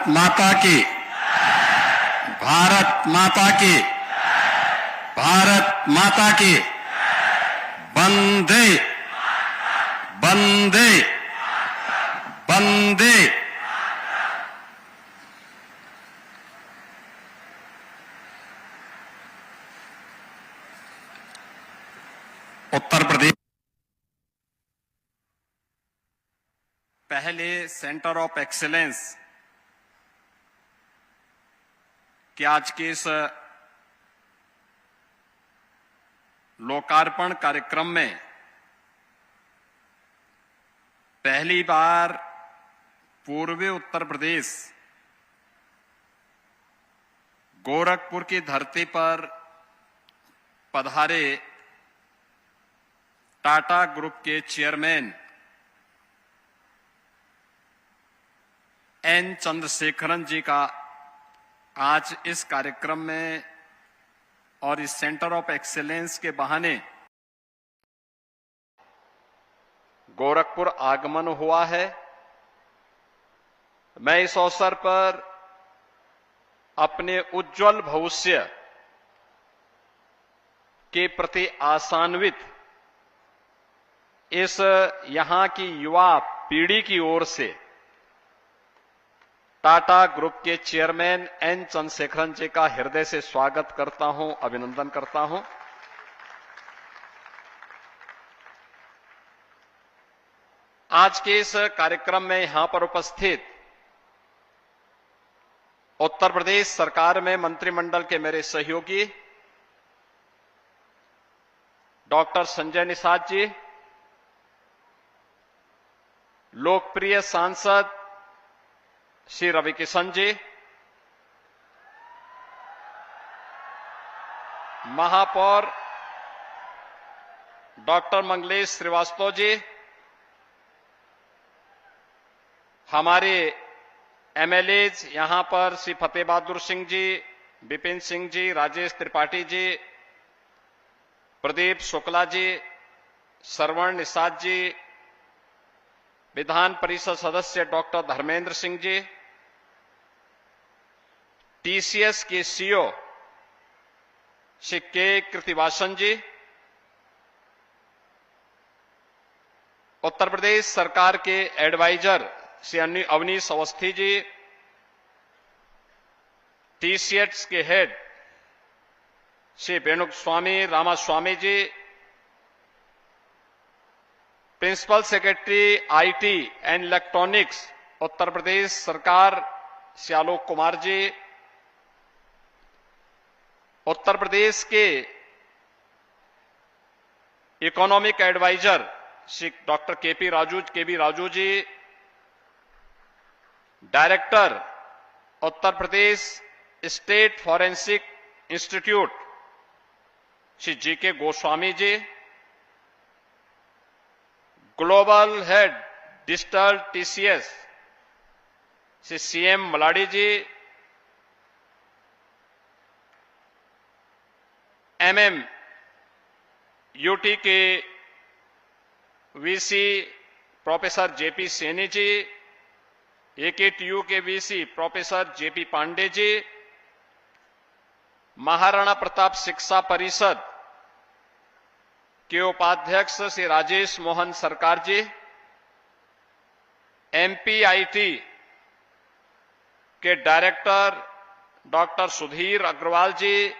माता की, भारत माता की, भारत माता की, वंदे वंदे वंदे। उत्तर प्रदेश पहले सेंटर ऑफ एक्सीलेंस के आज के इस लोकार्पण कार्यक्रम में पहली बार पूर्वी उत्तर प्रदेश गोरखपुर की धरती पर पधारे टाटा ग्रुप के चेयरमैन एन चंद्रशेखरन जी का आज इस कार्यक्रम में और इस सेंटर ऑफ एक्सीलेंस के बहाने गोरखपुर आगमन हुआ है। मैं इस अवसर पर अपने उज्जवल भविष्य के प्रति आशान्वित इस यहां की युवा पीढ़ी की ओर से टाटा ग्रुप के चेयरमैन एन चंद्रशेखरन जी का हृदय से स्वागत करता हूं, अभिनंदन करता हूं। आज के इस कार्यक्रम में यहां पर उपस्थित उत्तर प्रदेश सरकार में मंत्रिमंडल के मेरे सहयोगी डॉक्टर संजय निषाद जी, लोकप्रिय सांसद श्री रविकिशन जी, महापौर डॉक्टर मंगलेश श्रीवास्तव जी, हमारे एमएलएज यहां पर श्री फतेह बहादुर सिंह जी, विपिन सिंह जी, राजेश त्रिपाठी जी, प्रदीप शुक्ला जी, श्रवण निषाद जी, विधान परिषद सदस्य डॉक्टर धर्मेंद्र सिंह जी, टीसीएस के सीईओ श्री के कृतिवासन जी, उत्तर प्रदेश सरकार के एडवाइजर श्री अवनीश अवस्थी जी, टीसीएस के head Shri Venuswamy Ramaswamy ji, principal secretary IT and electronics Uttar Pradesh सरकार श्री आलोक कुमार जी, उत्तर प्रदेश के economic adviser Shri doctor K P Raju ji, director Uttar Pradesh state forensic institute Shri G K Goswami ji, global head digital TCS Shri C M मलाडी जी, एमएम यूटी के VC professor JP Saini ji, AKTU के VC professor JP Pandey ji, Maharana Pratap शिक्षा परिषद के उपाध्यक्ष श्री राजेश मोहन सरकार जी, एमपीआईटी के डायरेक्टर डॉक्टर सुधीर अग्रवाल जी,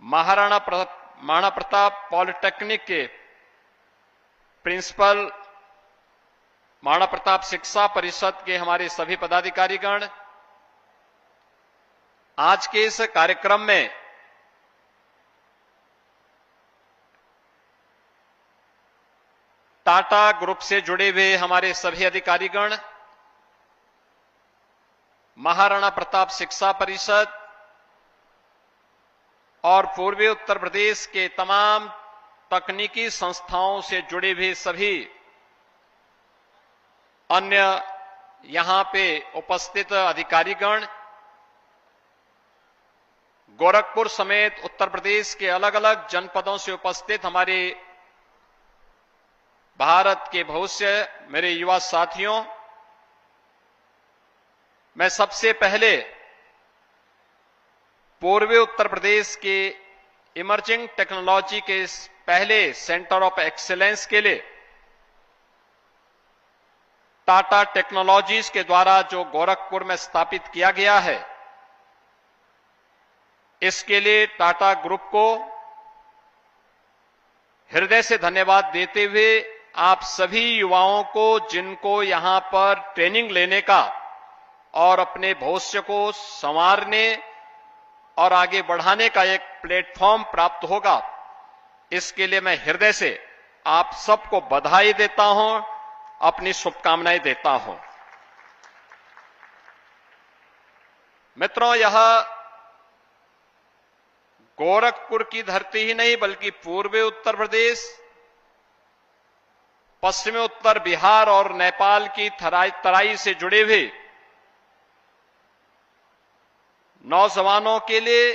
महाराणा प्रताप पॉलिटेक्निक के प्रिंसिपल, महाराणा प्रताप शिक्षा परिषद के हमारे सभी पदाधिकारीगण, आज के इस कार्यक्रम में टाटा ग्रुप से जुड़े हुए हमारे सभी अधिकारीगण, महाराणा प्रताप शिक्षा परिषद और पूर्वी उत्तर प्रदेश के तमाम तकनीकी संस्थाओं से जुड़े हुए सभी अन्य यहां पे उपस्थित अधिकारीगण, गोरखपुर समेत उत्तर प्रदेश के अलग अलग जनपदों से उपस्थित हमारे भारत के भविष्य मेरे युवा साथियों, मैं सबसे पहले पूर्वी उत्तर प्रदेश के इमर्जिंग टेक्नोलॉजी के इस पहले सेंटर ऑफ एक्सीलेंस के लिए टाटा टेक्नोलॉजीज के द्वारा जो गोरखपुर में स्थापित किया गया है, इसके लिए टाटा ग्रुप को हृदय से धन्यवाद देते हुए आप सभी युवाओं को, जिनको यहां पर ट्रेनिंग लेने का और अपने भविष्य को संवारने और आगे बढ़ाने का एक प्लेटफॉर्म प्राप्त होगा, इसके लिए मैं हृदय से आप सबको बधाई देता हूं, अपनी शुभकामनाएं देता हूं। मित्रों, यह गोरखपुर की धरती ही नहीं बल्कि पूर्वी उत्तर प्रदेश, पश्चिमी उत्तर बिहार और नेपाल की तराई से जुड़े हुए नौजवानों के लिए,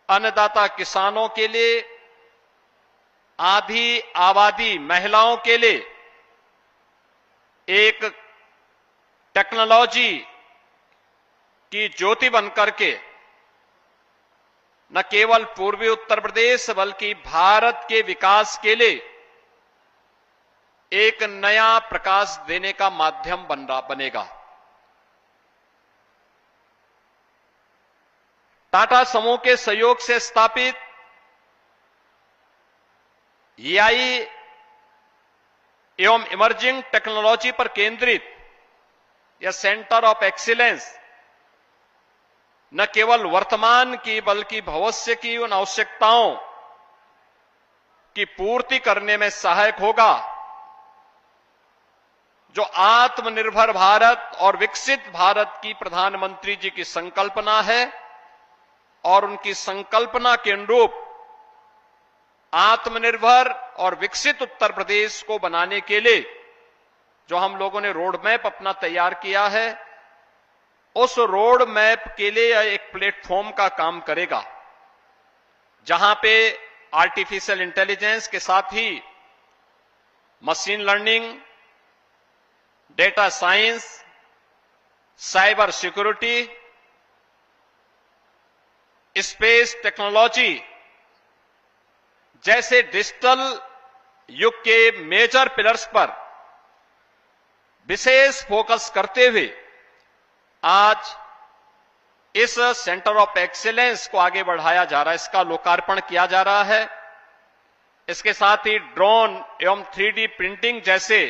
अन्नदाता किसानों के लिए, आधी आबादी महिलाओं के लिए एक टेक्नोलॉजी की ज्योति बनकर के न केवल पूर्वी उत्तर प्रदेश बल्कि भारत के विकास के लिए एक नया प्रकाश देने का माध्यम बनेगा। टाटा समूह के सहयोग से स्थापित एआई एवं इमर्जिंग टेक्नोलॉजी पर केंद्रित यह सेंटर ऑफ एक्सीलेंस न केवल वर्तमान की बल्कि भविष्य की उन आवश्यकताओं की पूर्ति करने में सहायक होगा जो आत्मनिर्भर भारत और विकसित भारत की प्रधानमंत्री जी की संकल्पना है, और उनकी संकल्पना के अनुरूप आत्मनिर्भर और विकसित उत्तर प्रदेश को बनाने के लिए जो हम लोगों ने रोड मैप अपना तैयार किया है, उस रोड मैप के लिए एक प्लेटफॉर्म का काम करेगा, जहां पे आर्टिफिशियल इंटेलिजेंस के साथ ही machine learning, data science, cyber security, space technology जैसे डिजिटल युग के मेजर पिलर्स पर विशेष फोकस करते हुए आज इस सेंटर ऑफ एक्सीलेंस को आगे बढ़ाया जा रहा है, इसका लोकार्पण किया जा रहा है। इसके साथ ही ड्रोन एवं 3D प्रिंटिंग जैसे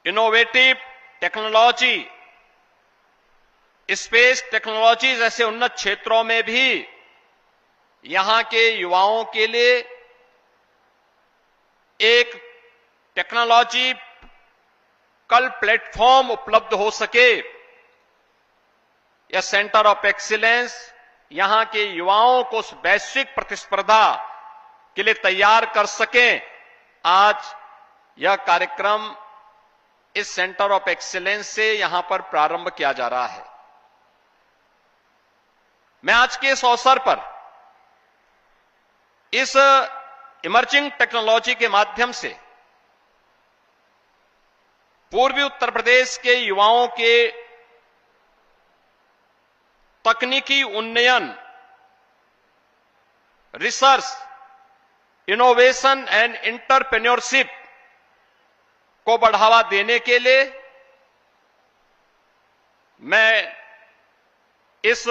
इनोवेटिव टेक्नोलॉजी, स्पेस टेक्नोलॉजी जैसे उन्नत क्षेत्रों में भी यहां के युवाओं के लिए एक टेक्नोलॉजी कल प्लेटफॉर्म उपलब्ध हो सके, यह सेंटर ऑफ एक्सीलेंस यहां के युवाओं को उस वैश्विक प्रतिस्पर्धा के लिए तैयार कर सके। आज यह कार्यक्रम इस सेंटर ऑफ एक्सीलेंस से यहां पर प्रारंभ किया जा रहा है। मैं आज के इस अवसर पर इस इमर्जिंग टेक्नोलॉजी के माध्यम से पूर्वी उत्तर प्रदेश के युवाओं के तकनीकी उन्नयन, रिसर्च, इनोवेशन एंड एंटरप्रेन्योरशिप को बढ़ावा देने के लिए मैं इस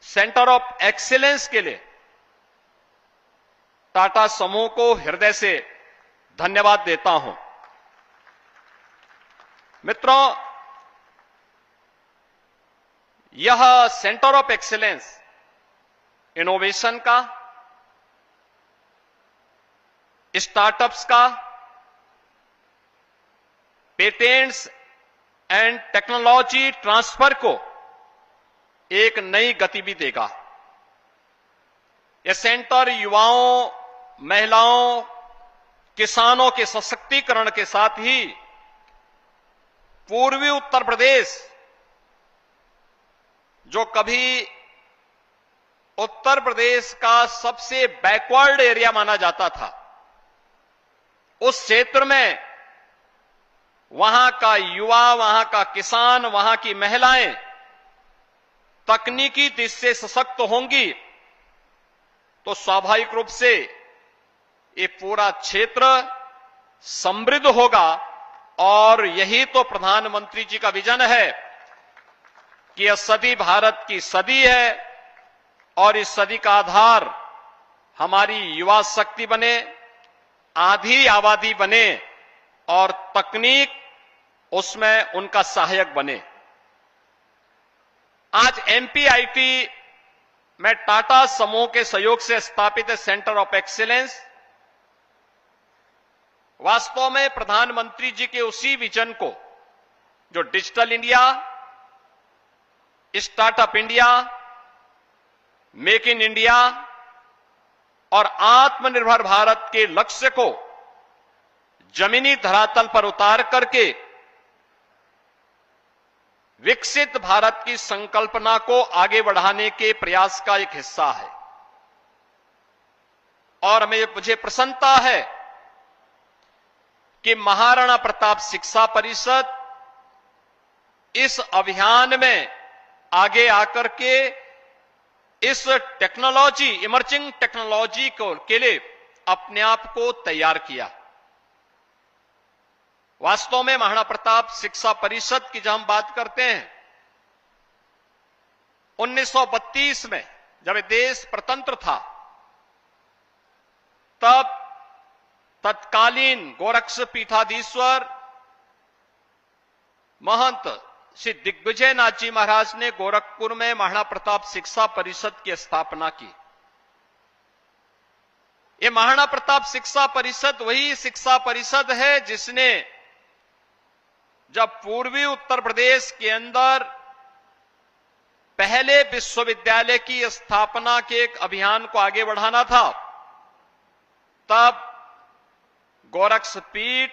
सेंटर ऑफ एक्सीलेंस के लिए टाटा समूह को हृदय से धन्यवाद देता हूं। मित्रों, यह सेंटर ऑफ एक्सीलेंस इनोवेशन का, स्टार्टअप्स का, पेटेंट्स एंड टेक्नोलॉजी ट्रांसफर को एक नई गति भी देगा। यह सेंटर युवाओं, महिलाओं, किसानों के सशक्तिकरण के साथ ही पूर्वी उत्तर प्रदेश जो कभी उत्तर प्रदेश का सबसे बैकवर्ड एरिया माना जाता था, उस क्षेत्र में वहां का युवा, वहां का किसान, वहां की महिलाएं तकनीकी दृष्टि से सशक्त होंगी तो स्वाभाविक रूप से ये पूरा क्षेत्र समृद्ध होगा। और यही तो प्रधानमंत्री जी का विजन है कि यह सदी भारत की सदी है और इस सदी का आधार हमारी युवा शक्ति बने, आधी आबादी बने और तकनीक उसमें उनका सहायक बने। आज एमपीआईटी में टाटा समूह के सहयोग से स्थापित सेंटर ऑफ एक्सीलेंस वास्तव में प्रधानमंत्री जी के उसी विजन को, जो digital India, startup India, make in India और आत्मनिर्भर भारत के लक्ष्य को जमीनी धरातल पर उतार करके विकसित भारत की संकल्पना को आगे बढ़ाने के प्रयास का एक हिस्सा है। और मुझे प्रसन्नता है कि महाराणा प्रताप शिक्षा परिषद इस अभियान में आगे आकर के इस टेक्नोलॉजी, इमर्जिंग टेक्नोलॉजी के लिए अपने आप को तैयार किया। वास्तव में महाराणा प्रताप शिक्षा परिषद की जब हम बात करते हैं, 1932 में जब देश स्वतंत्र था, तब तत्कालीन गोरक्ष पीठाधीश्वर महंत श्री दिग्विजय नाथ जी महाराज ने गोरखपुर में महाराणा प्रताप शिक्षा परिषद की स्थापना की। ये महाराणा प्रताप शिक्षा परिषद वही शिक्षा परिषद है जिसने जब पूर्वी उत्तर प्रदेश के अंदर पहले विश्वविद्यालय की स्थापना के एक अभियान को आगे बढ़ाना था, तब गोरक्ष पीठ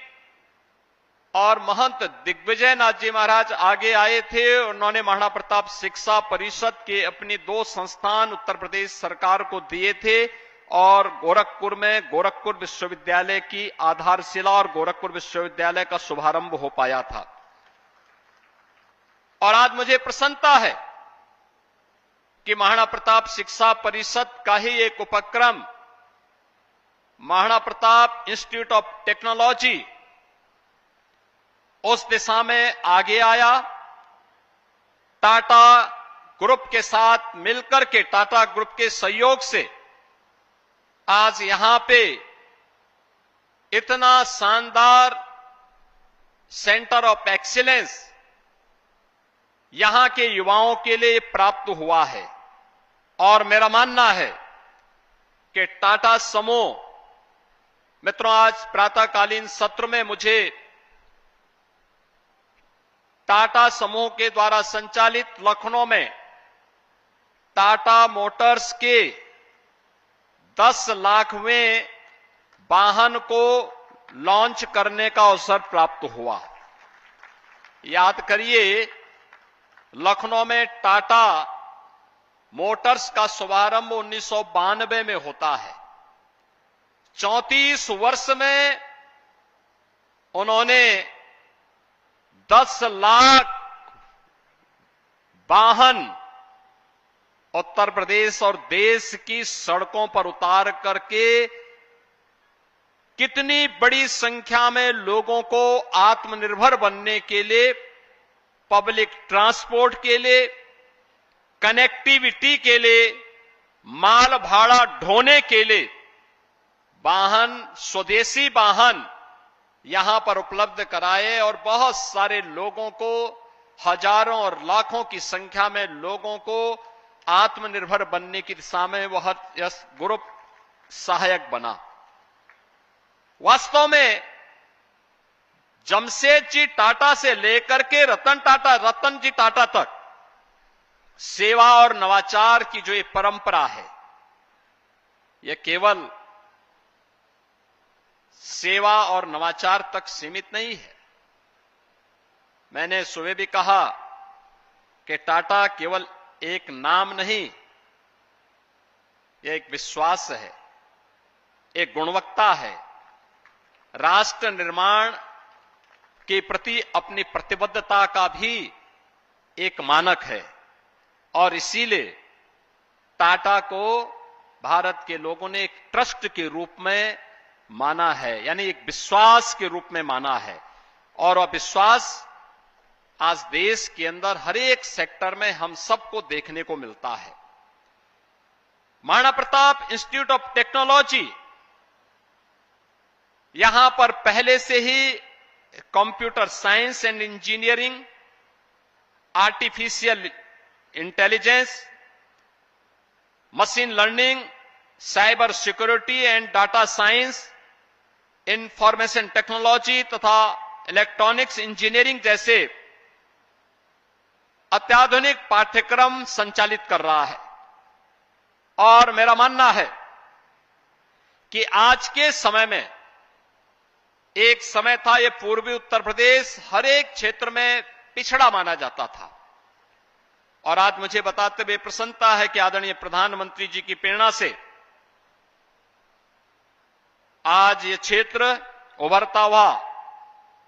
और महंत दिग्विजय नाथ जी महाराज आगे आए थे। उन्होंने महाराणा प्रताप शिक्षा परिषद के अपनी 2 संस्थान उत्तर प्रदेश सरकार को दिए थे और गोरखपुर में गोरखपुर विश्वविद्यालय की आधारशिला और गोरखपुर विश्वविद्यालय का शुभारंभ हो पाया था। और आज मुझे प्रसन्नता है कि महाराणा प्रताप शिक्षा परिषद का ही एक उपक्रम Maharana Pratap institute of technology उस दिशा में आगे आया। टाटा ग्रुप के साथ मिलकर के, टाटा ग्रुप के सहयोग से आज यहां पे इतना शानदार सेंटर ऑफ एक्सीलेंस यहां के युवाओं के लिए प्राप्त हुआ है। और मेरा मानना है कि टाटा समूह, मित्रों, आज प्रातःकालीन सत्र में मुझे टाटा समूह के द्वारा संचालित लखनऊ में टाटा मोटर्स के 10 लाखवें वाहन को लॉन्च करने का अवसर प्राप्त हुआ। याद करिए, लखनऊ में टाटा मोटर्स का शुभारंभ 1992 में होता है। 34 वर्ष में उन्होंने 10 लाख वाहन उत्तर प्रदेश और देश की सड़कों पर उतार करके कितनी बड़ी संख्या में लोगों को आत्मनिर्भर बनने के लिए, पब्लिक ट्रांसपोर्ट के लिए, कनेक्टिविटी के लिए, माल भाड़ा ढोने के लिए वाहन, स्वदेशी वाहन यहां पर उपलब्ध कराए और बहुत सारे लोगों को, हजारों और लाखों की संख्या में लोगों को आत्मनिर्भर बनने की दिशा में वह ग्रुप सहायक बना। वास्तव में जमशेद जी टाटा से लेकर के रतन जी टाटा तक सेवा और नवाचार की जो ये परंपरा है, यह केवल सेवा और नवाचार तक सीमित नहीं है। मैंने सुबह भी कहा कि टाटा केवल एक नाम नहीं, यह एक विश्वास है, एक गुणवत्ता है। राष्ट्र निर्माण के प्रति अपनी प्रतिबद्धता का भी एक मानक है और इसीलिए टाटा को भारत के लोगों ने एक ट्रस्ट के रूप में माना है, यानी एक विश्वास के रूप में माना है। और वह विश्वास आज देश के अंदर हर एक सेक्टर में हम सबको देखने को मिलता है। Maharana Pratap institute of technology, यहां पर पहले से ही computer science and engineering, artificial intelligence, machine learning, cyber security and data science, information technology तथा इलेक्ट्रॉनिक्स इंजीनियरिंग जैसे अत्याधुनिक पाठ्यक्रम संचालित कर रहा है। और मेरा मानना है कि आज के समय में, एक समय था ये पूर्वी उत्तर प्रदेश हर एक क्षेत्र में पिछड़ा माना जाता था, और आज मुझे बताते हुए प्रसन्नता है कि आदरणीय प्रधानमंत्री जी की प्रेरणा से आज ये क्षेत्र उभरता हुआ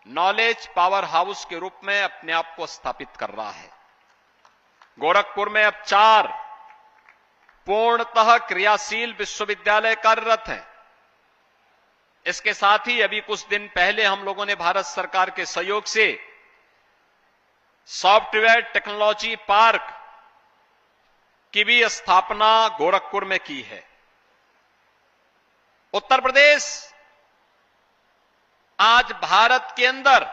नॉलेज पावर हाउस के रूप में अपने आप को स्थापित कर रहा है। गोरखपुर में अब 4 पूर्णतः क्रियाशील विश्वविद्यालय कार्यरत हैं। इसके साथ ही अभी कुछ दिन पहले हम लोगों ने भारत सरकार के सहयोग से सॉफ्टवेयर टेक्नोलॉजी पार्क की भी स्थापना गोरखपुर में की है। उत्तर प्रदेश आज भारत के अंदर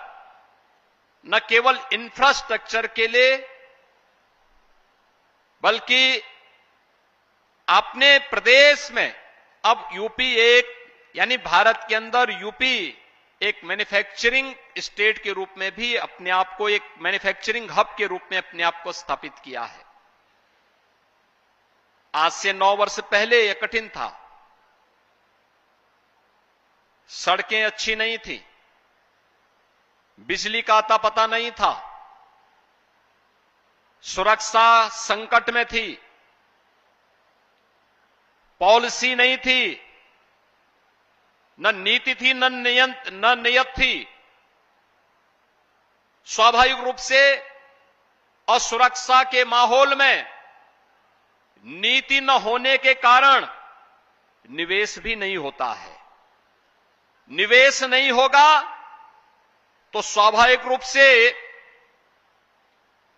न केवल इंफ्रास्ट्रक्चर के लिए बल्कि अपने प्रदेश में अब यूपी यानी भारत के अंदर यूपी एक मैन्युफैक्चरिंग स्टेट के रूप में भी अपने आप को, एक मैन्युफैक्चरिंग हब के रूप में अपने आप को स्थापित किया है। आज से 9 वर्ष पहले यह कठिन था। सड़कें अच्छी नहीं थी, बिजली का अता पता नहीं था, सुरक्षा संकट में थी, पॉलिसी नहीं थी, न नीति थी, न नियत थी। स्वाभाविक रूप से असुरक्षा के माहौल में नीति न होने के कारण निवेश भी नहीं होता है। निवेश नहीं होगा तो स्वाभाविक रूप से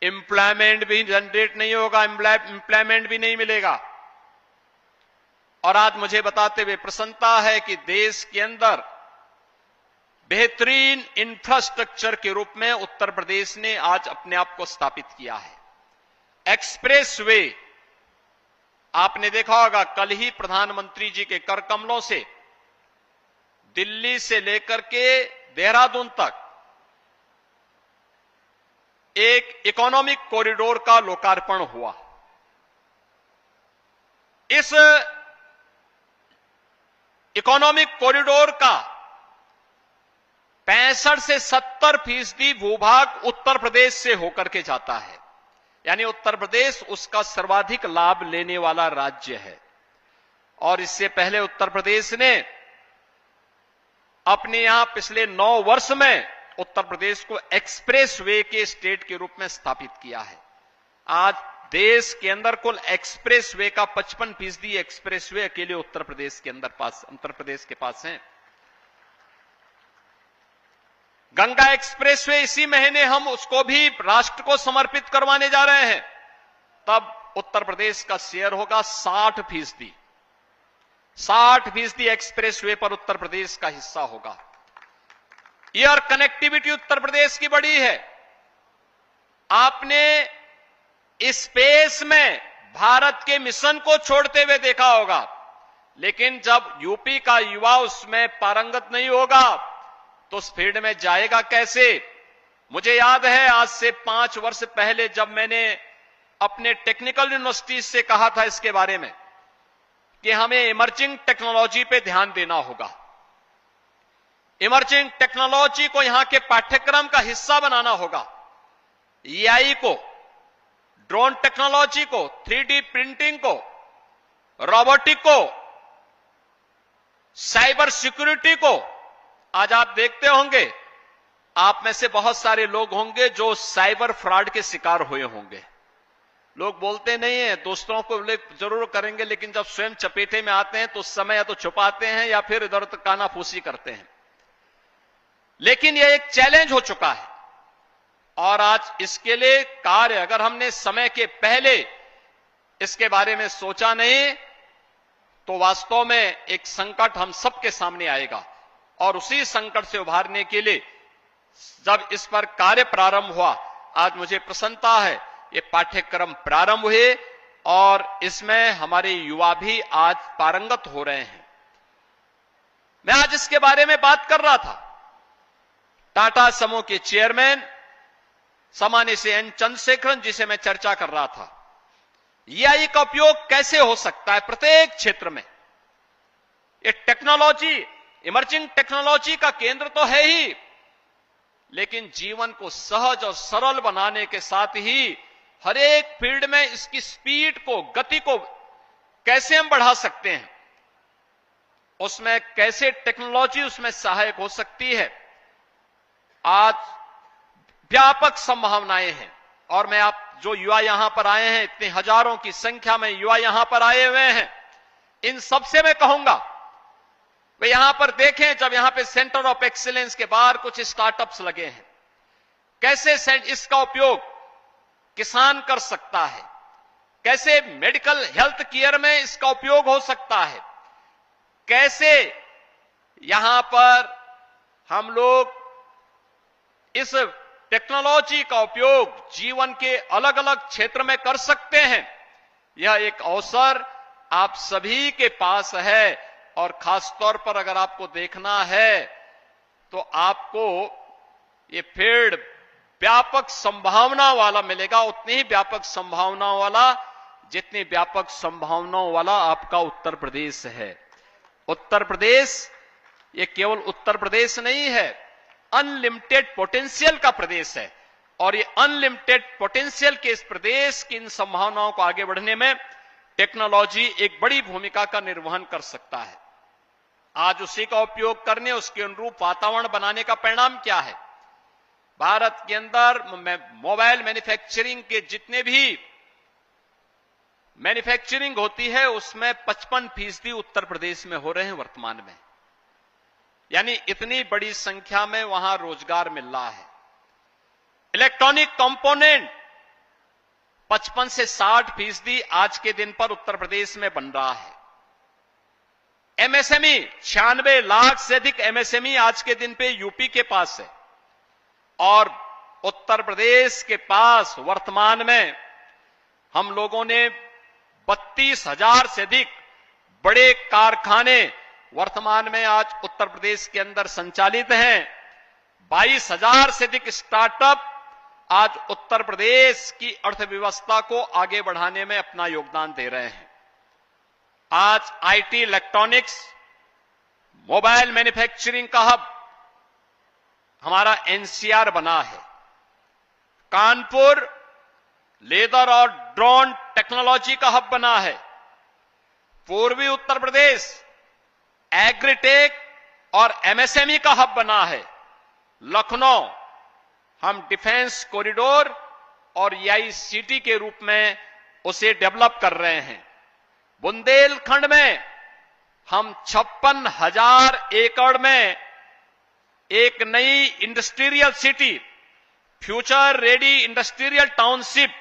एम्प्लॉयमेंट भी जनरेट नहीं होगा, एम्प्लॉयमेंट भी नहीं मिलेगा। और आज मुझे बताते हुए प्रसन्नता है कि देश के अंदर बेहतरीन इंफ्रास्ट्रक्चर के रूप में उत्तर प्रदेश ने आज अपने आप को स्थापित किया है। एक्सप्रेस वे, आपने देखा होगा कल ही प्रधानमंत्री जी के कर कमलों से दिल्ली से लेकर के देहरादून तक एक इकोनॉमिक कॉरिडोर का लोकार्पण हुआ। इस इकोनॉमिक कॉरिडोर का 65 से 70% भूभाग उत्तर प्रदेश से होकर के जाता है, यानी उत्तर प्रदेश उसका सर्वाधिक लाभ लेने वाला राज्य है। और इससे पहले उत्तर प्रदेश ने अपने यहां पिछले 9 वर्ष में उत्तर प्रदेश को एक्सप्रेस वे के स्टेट के रूप में स्थापित किया है। आज देश के अंदर कुल एक्सप्रेस वे का 55% एक्सप्रेस वे अकेले उत्तर प्रदेश के पास हैं। गंगा एक्सप्रेस वे इसी महीने हम उसको भी राष्ट्र को समर्पित करवाने जा रहे हैं। तब उत्तर प्रदेश का शेयर होगा 60%। 60% एक्सप्रेस वे पर उत्तर प्रदेश का हिस्सा होगा। एयर कनेक्टिविटी उत्तर प्रदेश की बड़ी है। आपने स्पेस में भारत के मिशन को छोड़ते हुए देखा होगा, लेकिन जब यूपी का युवा उसमें पारंगत नहीं होगा तो उस फील्ड में जाएगा कैसे। मुझे याद है आज से 5 वर्ष पहले जब मैंने अपने टेक्निकल यूनिवर्सिटी से कहा था इसके बारे में कि हमें इमर्जिंग टेक्नोलॉजी पे ध्यान देना होगा, इमर्जिंग टेक्नोलॉजी को यहां के पाठ्यक्रम का हिस्सा बनाना होगा। एआई को, ड्रोन टेक्नोलॉजी को, 3D प्रिंटिंग को, रोबोटिक को, साइबर सिक्योरिटी को। आज आप देखते होंगे आप में से बहुत सारे लोग होंगे जो साइबर फ्रॉड के शिकार हुए होंगे। लोग बोलते नहीं है, दूसरों को जरूर करेंगे, लेकिन जब स्वयं चपेटे में आते हैं तो उस समय या तो छुपाते हैं या फिर इधर उधर कानाफूसी करते हैं। लेकिन यह एक चैलेंज हो चुका है और आज इसके लिए कार्य, अगर हमने समय के पहले इसके बारे में सोचा नहीं तो वास्तव में एक संकट हम सबके सामने आएगा। और उसी संकट से उभारने के लिए जब इस पर कार्य प्रारंभ हुआ, आज मुझे प्रसन्नता है ये पाठ्यक्रम प्रारंभ हुए और इसमें हमारे युवा भी आज पारंगत हो रहे हैं। मैं आज इसके बारे में बात कर रहा था। टाटा समूह के चेयरमैन सामान्य से एन चंद्रशेखरन जी से मैं चर्चा कर रहा था। एआई का उपयोग कैसे हो सकता है प्रत्येक क्षेत्र में। ये टेक्नोलॉजी, इमर्जिंग टेक्नोलॉजी का केंद्र तो है ही, लेकिन जीवन को सहज और सरल बनाने के साथ ही हर एक फील्ड में इसकी स्पीड को, गति को कैसे हम बढ़ा सकते हैं, उसमें कैसे टेक्नोलॉजी उसमें सहायक हो सकती है। आज व्यापक संभावनाएं हैं और मैं आप जो युवा यहां पर आए हैं, इतने हजारों की संख्या में युवा यहां पर आए हुए हैं, इन सबसे मैं कहूंगा वे यहां पर देखें, जब यहां पे सेंटर ऑफ एक्सीलेंस के बाहर कुछ स्टार्टअप्स लगे हैं, कैसे इसका उपयोग किसान कर सकता है, कैसे मेडिकल हेल्थ केयर में इसका उपयोग हो सकता है, कैसे यहां पर हम लोग इस टेक्नोलॉजी का उपयोग जीवन के अलग अलग क्षेत्र में कर सकते हैं। यह एक अवसर आप सभी के पास है और खासतौर पर अगर आपको देखना है तो आपको ये फील्ड व्यापक संभावना वाला मिलेगा, उतनी ही व्यापक संभावनाओं वाला जितनी व्यापक संभावनाओं वाला आपका उत्तर प्रदेश है। उत्तर प्रदेश ये केवल उत्तर प्रदेश नहीं है, अनलिमिटेड पोटेंशियल का प्रदेश है और ये अनलिमिटेड पोटेंशियल के इस प्रदेश की इन संभावनाओं को आगे बढ़ने में टेक्नोलॉजी एक बड़ी भूमिका का निर्वहन कर सकता है। आज उसी का उपयोग करने, उसके अनुरूप वातावरण बनाने का परिणाम क्या है। भारत के अंदर मोबाइल मैन्युफैक्चरिंग के जितने भी मैन्युफैक्चरिंग होती है उसमें 55% उत्तर प्रदेश में हो रहे हैं वर्तमान में, यानी इतनी बड़ी संख्या में वहां रोजगार मिल रहा है। इलेक्ट्रॉनिक कंपोनेंट 55 से 60% आज के दिन पर उत्तर प्रदेश में बन रहा है। एमएसएमई 96 लाख से अधिक एमएसएमई आज के दिन पे यूपी के पास है और उत्तर प्रदेश के पास वर्तमान में हम लोगों ने 32,000 से अधिक बड़े कारखाने वर्तमान में आज उत्तर प्रदेश के अंदर संचालित हैं। 22,000 से अधिक स्टार्टअप आज उत्तर प्रदेश की अर्थव्यवस्था को आगे बढ़ाने में अपना योगदान दे रहे हैं। आज आईटी, इलेक्ट्रॉनिक्स, मोबाइल मैन्युफैक्चरिंग का हब हमारा एनसीआर बना है। कानपुर लेदर और ड्रोन टेक्नोलॉजी का हब बना है। पूर्वी उत्तर प्रदेश एग्रीटेक और एमएसएमई का हब बना है। लखनऊ हम डिफेंस कॉरिडोर और एआई सिटी के रूप में उसे डेवलप कर रहे हैं। बुंदेलखंड में हम 56,000 एकड़ में एक नई industrial city, future ready industrial township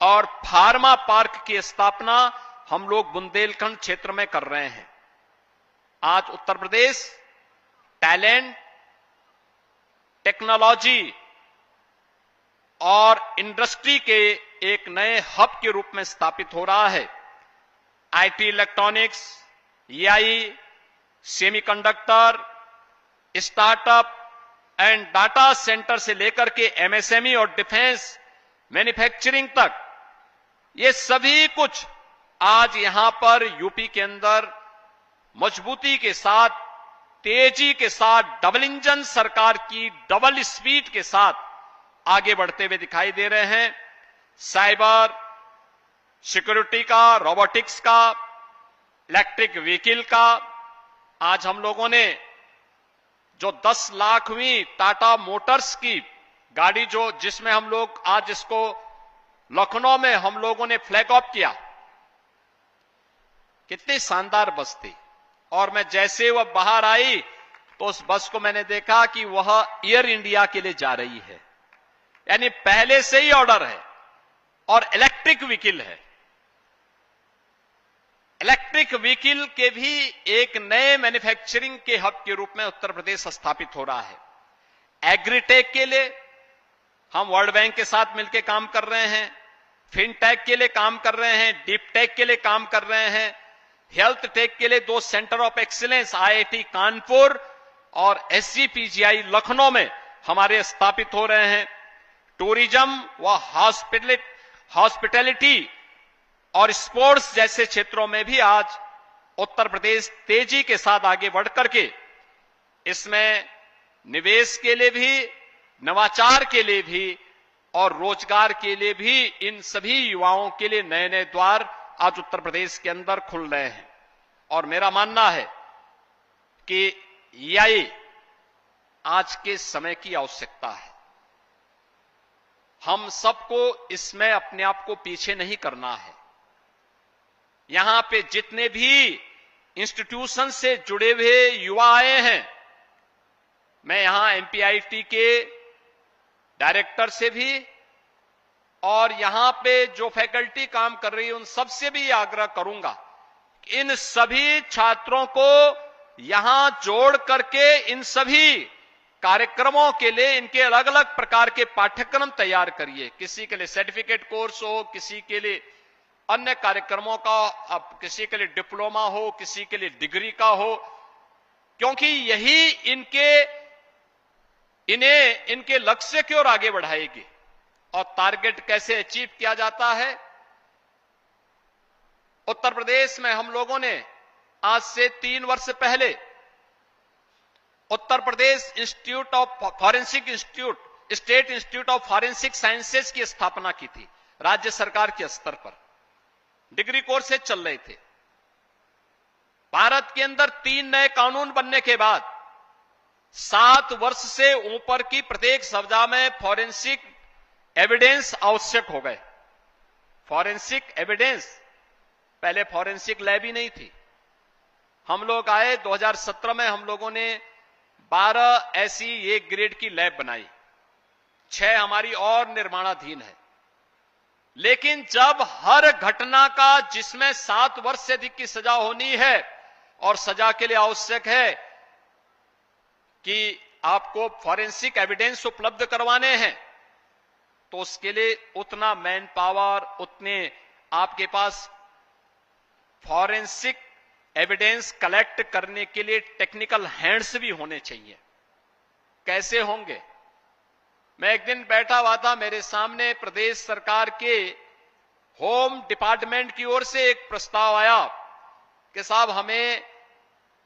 और फार्मा पार्क की स्थापना हम लोग बुंदेलखंड क्षेत्र में कर रहे हैं। आज उत्तर प्रदेश टैलेंट, टेक्नोलॉजी और इंडस्ट्री के एक नए हब के रूप में स्थापित हो रहा है। IT, electronics, AI, semiconductor, startup and data centre से लेकर के एमएसएमई और डिफेंस मैन्युफैक्चरिंग तक, ये सभी कुछ आज यहां पर यूपी के अंदर मजबूती के साथ, तेजी के साथ, डबल इंजन सरकार की डबल स्पीड के साथ आगे बढ़ते हुए दिखाई दे रहे हैं। साइबर सिक्योरिटी का, रोबोटिक्स का, इलेक्ट्रिक व्हीकल का, आज हम लोगों ने जो 10 लाखवीं टाटा मोटर्स की गाड़ी जिसमें हम लोग आज इसको लखनऊ में हम लोगों ने फ्लैग ऑफ किया, कितनी शानदार बस थी। और मैं जैसे वह बाहर आई तो उस बस को मैंने देखा कि वह एयर इंडिया के लिए जा रही है, यानी पहले से ही ऑर्डर है और इलेक्ट्रिक व्हीकल है। इलेक्ट्रिक व्हीकल के भी एक नए मैन्युफैक्चरिंग के हब के रूप में उत्तर प्रदेश स्थापित हो रहा है। एग्रीटेक के लिए हम वर्ल्ड बैंक के साथ मिलकर काम कर रहे हैं, फिनटेक के लिए काम कर रहे हैं, डीप टेक के लिए काम कर रहे हैं, हेल्थ टेक के लिए 2 centre of excellence IIT Kanpur और एसजीपीजीआई लखनऊ में हमारे स्थापित हो रहे हैं। टूरिज्म व हॉस्पिटैलिटी और स्पोर्ट्स जैसे क्षेत्रों में भी आज उत्तर प्रदेश तेजी के साथ आगे बढ़ करके इसमें निवेश के लिए भी, नवाचार के लिए भी और रोजगार के लिए भी इन सभी युवाओं के लिए नए नए द्वार आज उत्तर प्रदेश के अंदर खुल रहे हैं। और मेरा मानना है कि यही आज के समय की आवश्यकता है। हम सबको इसमें अपने आप को पीछे नहीं करना है। यहां पे जितने भी इंस्टीट्यूशन से जुड़े हुए युवा आए हैं, मैं यहां एमपीआईटी के डायरेक्टर से भी और यहां पे जो फैकल्टी काम कर रही है उन सबसे भी आग्रह करूंगा कि इन सभी छात्रों को यहां जोड़ करके इन सभी कार्यक्रमों के लिए इनके अलग अलग प्रकार के पाठ्यक्रम तैयार करिए। किसी के लिए सर्टिफिकेट कोर्स हो, किसी के लिए अन्य कार्यक्रमों का, अब किसी के लिए डिप्लोमा हो, किसी के लिए डिग्री का हो, क्योंकि यही इन्हें इनके लक्ष्य की ओर आगे बढ़ाएगी। और टारगेट कैसे अचीव किया जाता है? उत्तर प्रदेश में हम लोगों ने आज से 3 वर्ष पहले Uttar Pradesh institute of forensic institute, state institute of forensic sciences की स्थापना की थी। राज्य सरकार के स्तर पर डिग्री कोर्सेज चल रहे थे। भारत के अंदर 3 नए कानून बनने के बाद 7 वर्ष से ऊपर की प्रत्येक सजा में फॉरेंसिक एविडेंस आवश्यक हो गए। फॉरेंसिक एविडेंस, पहले फॉरेंसिक लैब ही नहीं थी। हम लोग आए 2017 में, हम लोगों ने 12 ऐसी एक ग्रेड की लैब बनाई, 6 हमारी और निर्माणाधीन है। लेकिन जब हर घटना का जिसमें 7 वर्ष से अधिक की सजा होनी है और सजा के लिए आवश्यक है कि आपको फॉरेंसिक एविडेंस उपलब्ध करवाने हैं, तो उसके लिए उतना मैन पावर, उतने आपके पास फॉरेंसिक एविडेंस कलेक्ट करने के लिए टेक्निकल हैंड्स भी होने चाहिए। कैसे होंगे? मैं एक दिन बैठा हुआ था, मेरे सामने प्रदेश सरकार के होम डिपार्टमेंट की ओर से एक प्रस्ताव आया कि साहब हमें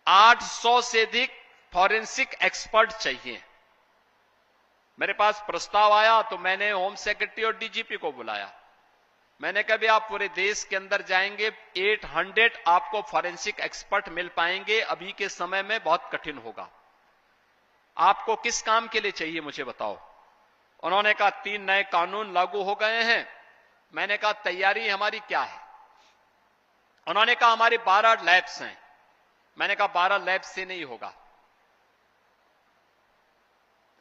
800 से अधिक फॉरेंसिक एक्सपर्ट चाहिए। मेरे पास प्रस्ताव आया तो मैंने होम सेक्रेटरी और डीजीपी को बुलाया। मैंने कहा भी आप पूरे देश के अंदर जाएंगे, 800 आपको फॉरेंसिक एक्सपर्ट मिल पाएंगे, अभी के समय में बहुत कठिन होगा। आपको किस काम के लिए चाहिए मुझे बताओ। उन्होंने कहा 3 नए कानून लागू हो गए हैं। मैंने कहा तैयारी हमारी क्या है? उन्होंने कहा हमारे 12 लैब्स हैं। मैंने कहा 12 लैब से नहीं होगा,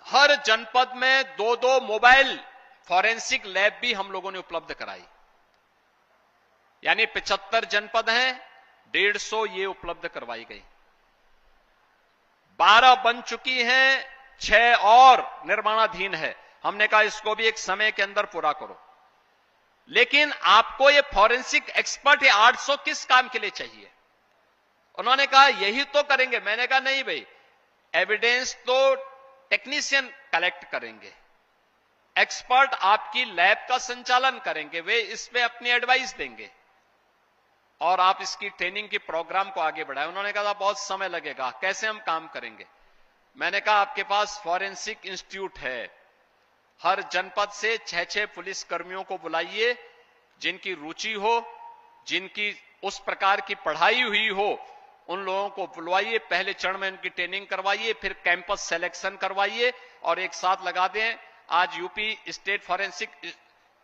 हर जनपद में 2-2 मोबाइल फॉरेंसिक लैब भी हम लोगों ने उपलब्ध कराई। यानी 75 जनपद हैं, 150 ये उपलब्ध करवाई गई। 12 बन चुकी हैं, 6 और निर्माणाधीन है। हमने कहा इसको भी एक समय के अंदर पूरा करो। लेकिन आपको ये फॉरेंसिक एक्सपर्ट 800 किस काम के लिए चाहिए? उन्होंने कहा यही तो करेंगे। मैंने कहा नहीं भाई, एविडेंस तो टेक्नीशियन कलेक्ट करेंगे, एक्सपर्ट आपकी लैब का संचालन करेंगे, वे इसमें अपनी एडवाइस देंगे और आप इसकी ट्रेनिंग की प्रोग्राम को आगे बढ़ाएं। उन्होंने कहा बहुत समय लगेगा, कैसे हम काम करेंगे? मैंने कहा आपके पास फॉरेंसिक इंस्टीट्यूट है, हर जनपद से 6-6 पुलिस कर्मियों को बुलाइए, जिनकी रुचि हो, जिनकी उस प्रकार की पढ़ाई हुई हो उन लोगों को बुलवाइए, पहले चरण में उनकी ट्रेनिंग करवाइए, फिर कैंपस सिलेक्शन करवाइए और एक साथ लगा दें। आज यूपी स्टेट फॉरेंसिक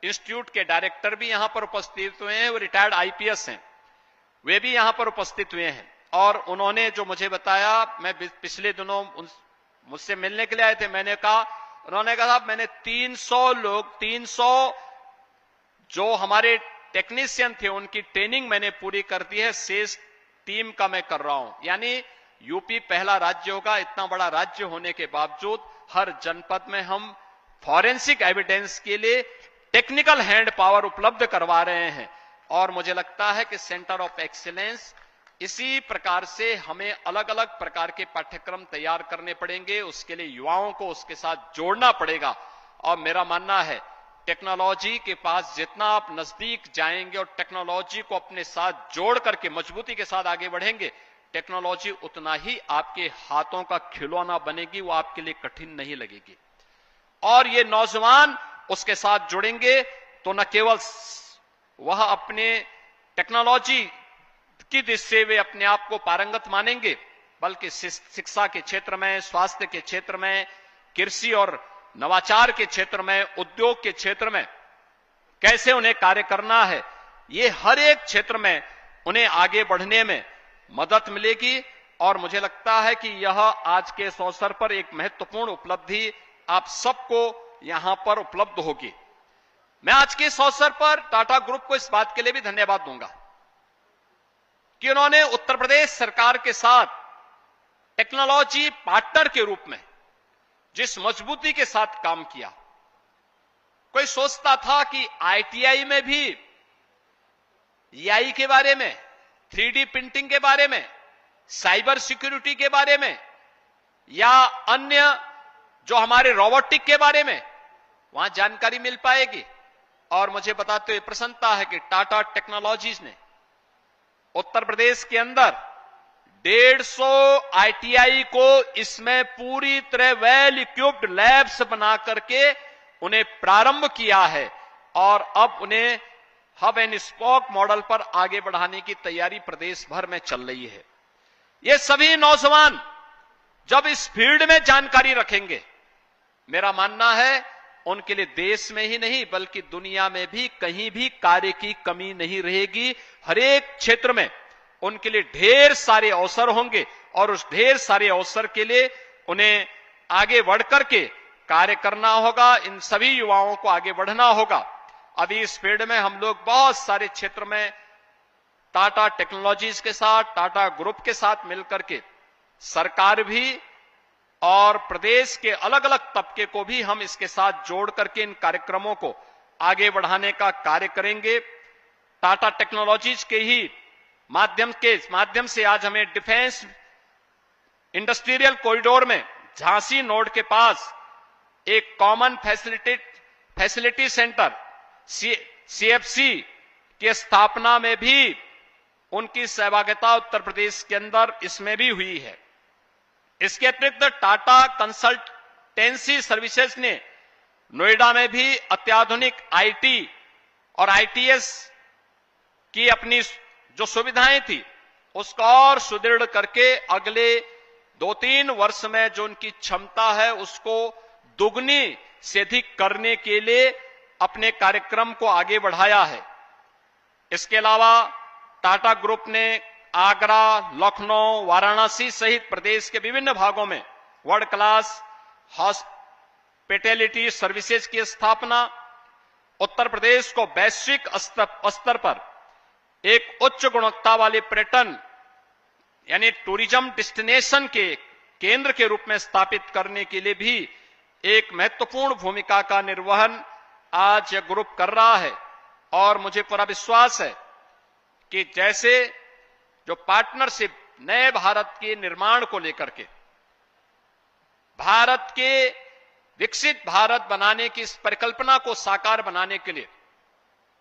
इंस्टीट्यूट के डायरेक्टर भी यहां पर उपस्थित हुए हैं, वो रिटायर्ड आईपीएस हैं, वे भी यहां पर उपस्थित हुए हैं और उन्होंने जो मुझे बताया, मैं पिछले दिनों मुझसे मिलने के लिए आए थे, उन्होंने कहा साहब मैंने 300 जो हमारे टेक्नीशियन थे उनकी ट्रेनिंग मैंने पूरी कर दी है, शेष टीम का मैं कर रहा हूं। यानी यूपी पहला राज्य होगा, इतना बड़ा राज्य होने के बावजूद हर जनपद में हम फॉरेंसिक एविडेंस के लिए टेक्निकल हैंड पावर उपलब्ध करवा रहे हैं और मुझे लगता है कि सेंटर ऑफ एक्सीलेंस इसी प्रकार से हमें अलग अलग प्रकार के पाठ्यक्रम तैयार करने पड़ेंगे, उसके लिए युवाओं को उसके साथ जोड़ना पड़ेगा। और मेरा मानना है टेक्नोलॉजी के पास जितना आप नजदीक जाएंगे और टेक्नोलॉजी को अपने साथ जोड़ करके मजबूती के साथ आगे बढ़ेंगे, टेक्नोलॉजी उतना ही आपके हाथों का खिलौना बनेगी, वो आपके लिए कठिन नहीं लगेगी। और ये नौजवान उसके साथ जुड़ेंगे तो न केवल वह अपने टेक्नोलॉजी की दृष्टि से वे अपने आप को पारंगत मानेंगे, बल्कि शिक्षा के क्षेत्र में, स्वास्थ्य के क्षेत्र में, कृषि और नवाचार के क्षेत्र में, उद्योग के क्षेत्र में कैसे उन्हें कार्य करना है, ये हर एक क्षेत्र में उन्हें आगे बढ़ने में मदद मिलेगी। और मुझे लगता है कि यह आज के इस अवसर पर एक महत्वपूर्ण उपलब्धि आप सबको यहां पर उपलब्ध होगी। मैं आज के इस अवसर पर टाटा ग्रुप को इस बात के लिए भी धन्यवाद दूंगा कि उन्होंने उत्तर प्रदेश सरकार के साथ टेक्नोलॉजी पार्टनर के रूप में जिस मजबूती के साथ काम किया। कोई सोचता था कि आईटीआई में भी एआई के बारे में, 3D प्रिंटिंग के बारे में, साइबर सिक्योरिटी के बारे में या अन्य जो हमारे रोबोटिक के बारे में वहां जानकारी मिल पाएगी। और मुझे बताते हुए प्रसन्नता है कि टाटा टेक्नोलॉजीज ने उत्तर प्रदेश के अंदर 150 आईटीआई को इसमें पूरी तरह वेल इक्विप्ड लैब्स बना करके उन्हें प्रारंभ किया है और अब उन्हें हब एंड स्पोक मॉडल पर आगे बढ़ाने की तैयारी प्रदेश भर में चल रही है। ये सभी नौजवान जब इस फील्ड में जानकारी रखेंगे, मेरा मानना है उनके लिए देश में ही नहीं बल्कि दुनिया में भी कहीं भी कार्य की कमी नहीं रहेगी। हर एक क्षेत्र में उनके लिए ढेर सारे अवसर होंगे और उस ढेर सारे अवसर के लिए उन्हें आगे बढ़ करके कार्य करना होगा। इन सभी युवाओं को आगे बढ़ना होगा। अभी इस फील्ड में हम लोग बहुत सारे क्षेत्र में टाटा टेक्नोलॉजीज के साथ, टाटा ग्रुप के साथ मिलकर के सरकार भी और प्रदेश के अलग अलग तबके को भी हम इसके साथ जोड़ करके इन कार्यक्रमों को आगे बढ़ाने का कार्य करेंगे। टाटा टेक्नोलॉजीज के ही माध्यम से आज हमें डिफेंस इंडस्ट्रियल कॉरिडोर में झांसी नोड के पास एक कॉमन फैसिलिटी सेंटर सीएफसी की स्थापना में भी उनकी सहभागिता उत्तर प्रदेश के अंदर इसमें भी हुई है। इसके अतिरिक्त टाटा कंसल्टेंसी सर्विसेज ने नोएडा में भी अत्याधुनिक आईटी और आईटीएस की अपनी जो सुविधाएं थी उसको और सुदृढ़ करके अगले 2-3 वर्ष में जो उनकी क्षमता है उसको दुगनी से अधिक करने के लिए अपने कार्यक्रम को आगे बढ़ाया है। इसके अलावा टाटा ग्रुप ने आगरा, लखनऊ, वाराणसी सहित प्रदेश के विभिन्न भागों में वर्ल्ड क्लास हॉस्पिटैलिटी सर्विसेज की स्थापना, उत्तर प्रदेश को वैश्विक स्तर पर एक उच्च गुणवत्ता वाले पर्यटन यानी टूरिज्म डेस्टिनेशन के केंद्र के रूप में स्थापित करने के लिए भी एक महत्वपूर्ण भूमिका का निर्वहन आज यह ग्रुप कर रहा है। और मुझे पूरा विश्वास है कि जैसे जो पार्टनरशिप नए भारत के निर्माण को लेकर के, भारत के विकसित भारत बनाने की इस परिकल्पना को साकार बनाने के लिए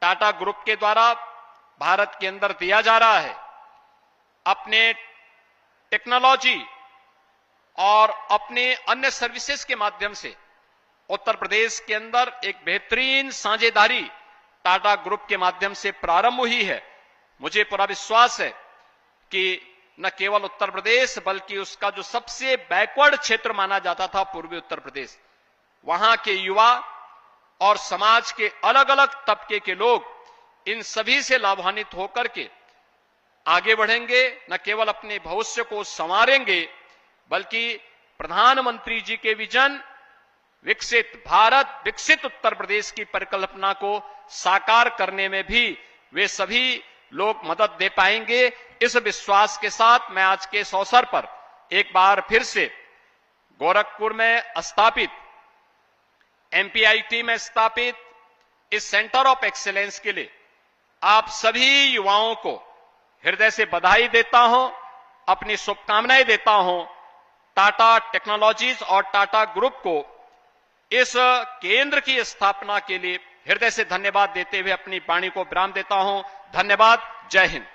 टाटा ग्रुप के द्वारा भारत के अंदर दिया जा रहा है, अपने टेक्नोलॉजी और अपने अन्य सर्विसेज के माध्यम से उत्तर प्रदेश के अंदर एक बेहतरीन साझेदारी टाटा ग्रुप के माध्यम से प्रारंभ हुई है। मुझे पूरा विश्वास है कि न केवल उत्तर प्रदेश बल्कि उसका जो सबसे बैकवर्ड क्षेत्र माना जाता था पूर्वी उत्तर प्रदेश, वहां के युवा और समाज के अलग अलग तबके के लोग इन सभी से लाभान्वित होकर के आगे बढ़ेंगे, न केवल अपने भविष्य को संवारेंगे बल्कि प्रधानमंत्री जी के विजन विकसित भारत विकसित उत्तर प्रदेश की परिकल्पना को साकार करने में भी वे सभी लोग मदद दे पाएंगे। इस विश्वास के साथ मैं आज के इस अवसर पर एक बार फिर से गोरखपुर में स्थापित MPIT में स्थापित इस सेंटर ऑफ एक्सीलेंस के लिए आप सभी युवाओं को हृदय से बधाई देता हूं, अपनी शुभकामनाएं देता हूं। टाटा टेक्नोलॉजीज और टाटा ग्रुप को इस केंद्र की स्थापना के लिए हृदय से धन्यवाद देते हुए अपनी वाणी को विराम देता हूं। धन्यवाद। जय हिंद।